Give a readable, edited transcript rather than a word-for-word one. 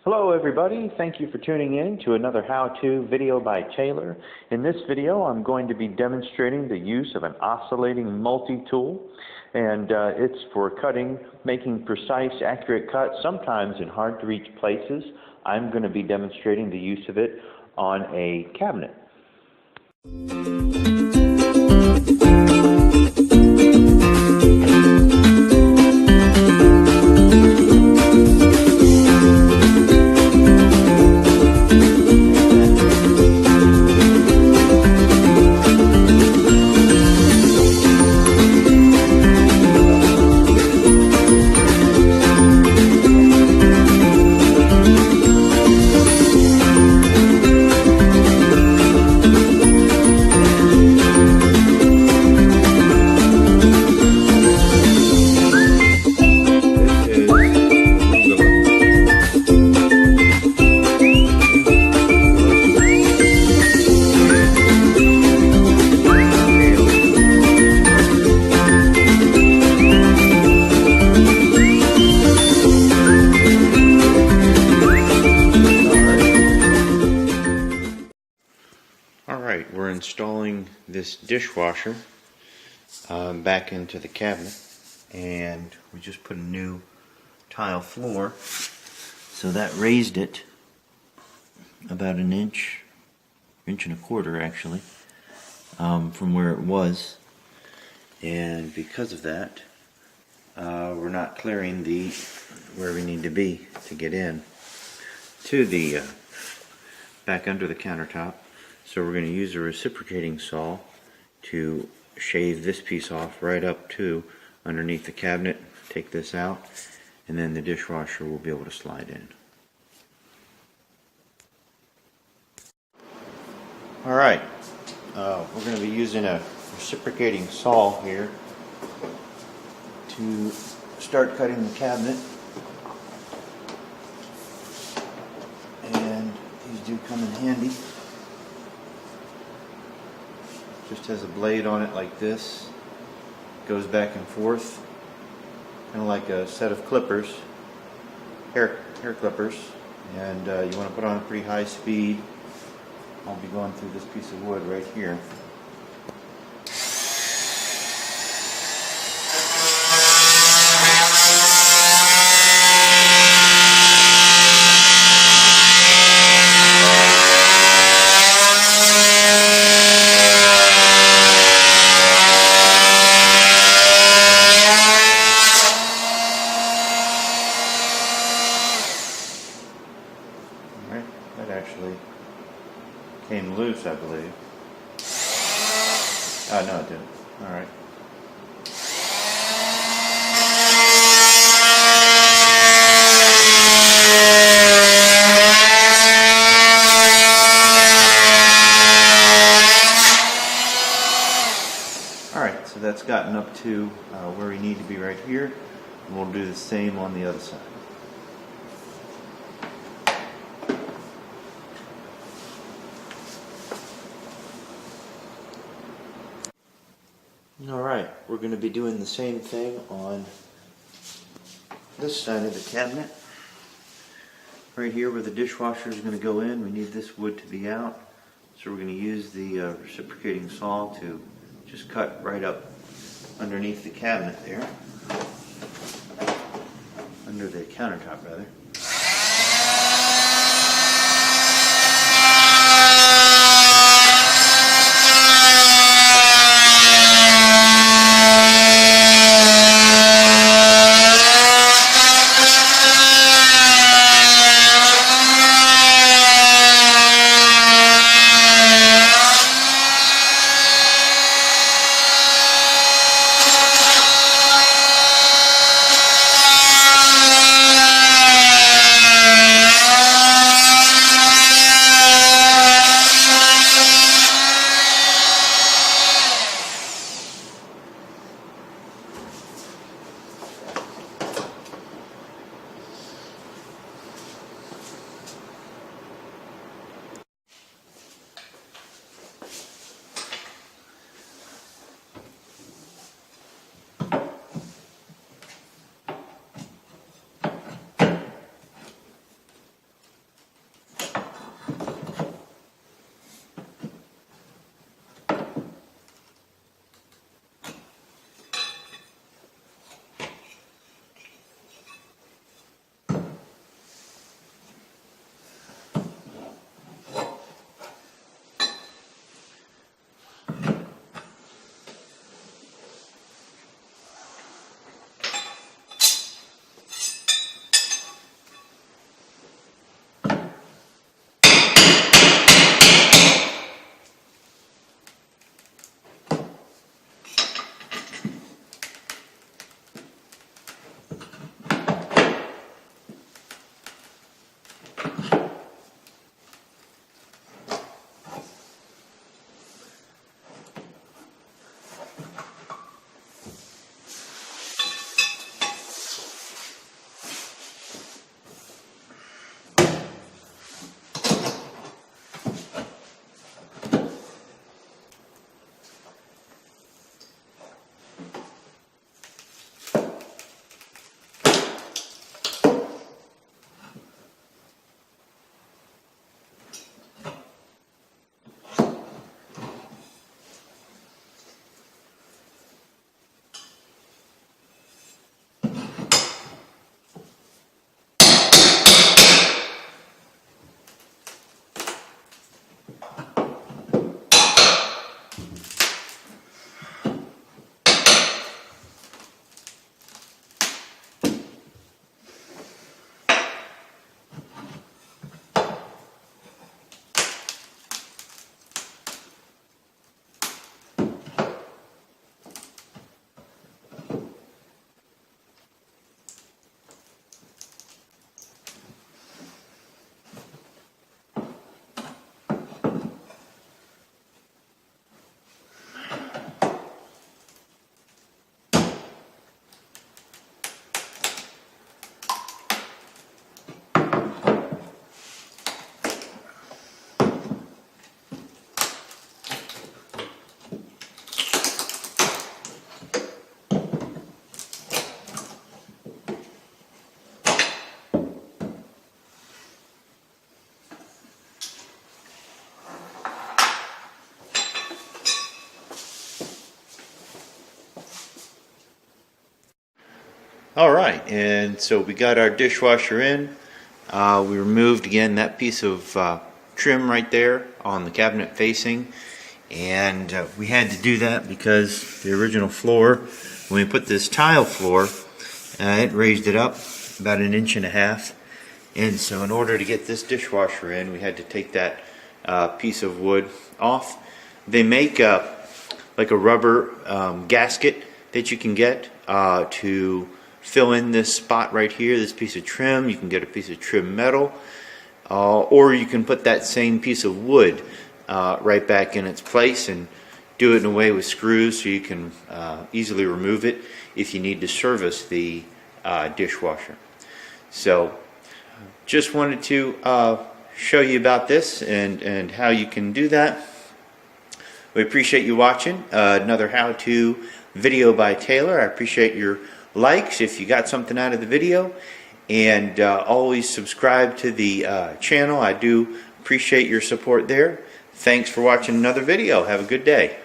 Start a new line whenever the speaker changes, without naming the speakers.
Hello everybody, thank you for tuning in to another how-to video by Taylor. In this video I'm going to be demonstrating the use of an oscillating multi-tool, and it's for cutting, making precise, accurate cuts, sometimes in hard to reach places. I'm going to be demonstrating the use of it on a cabinet. Alright, we're installing this dishwasher back into the cabinet, and we just put a new tile floor, so that raised it about an inch and a quarter actually, from where it was, and because of that we're not clearing where we need to be to get in to the back under the countertop. So we're going to use a reciprocating saw to shave this piece off right up to underneath the cabinet, take this out, and then the dishwasher will be able to slide in. Alright, we're going to be using a reciprocating saw here to start cutting the cabinet, and these do come in handy. Just has a blade on it like this, goes back and forth, kind of like a set of clippers, hair clippers, and you want to put on a pretty high speed. I'll be going through this piece of wood right here. That actually came loose, I believe. Oh, no, it didn't. Alright. Alright, so that's gotten up to where we need to be right here, and we'll do the same on the other side. Alright, we're going to be doing the same thing on this side of the cabinet. Right here where the dishwasher is going to go in, we need this wood to be out. So we're going to use the reciprocating saw to just cut right up underneath the cabinet there. Under the countertop, rather. Alright, and so we got our dishwasher in. We removed again that piece of trim right there on the cabinet facing, and we had to do that because the original floor, when we put this tile floor, it raised it up about 1.5 inches, and so in order to get this dishwasher in, we had to take that piece of wood off. They make like a rubber gasket that you can get to fill in this spot right here, this piece of trim. You can get a piece of trim metal, or you can put that same piece of wood right back in its place and do it in a way with screws so you can easily remove it if you need to service the dishwasher. So just wanted to show you about this and how you can do that. We appreciate you watching another how-to video by Taylor. I appreciate your likes if you got something out of the video, and always subscribe to the channel. I do appreciate your support there. Thanks for watching another video. Have a good day.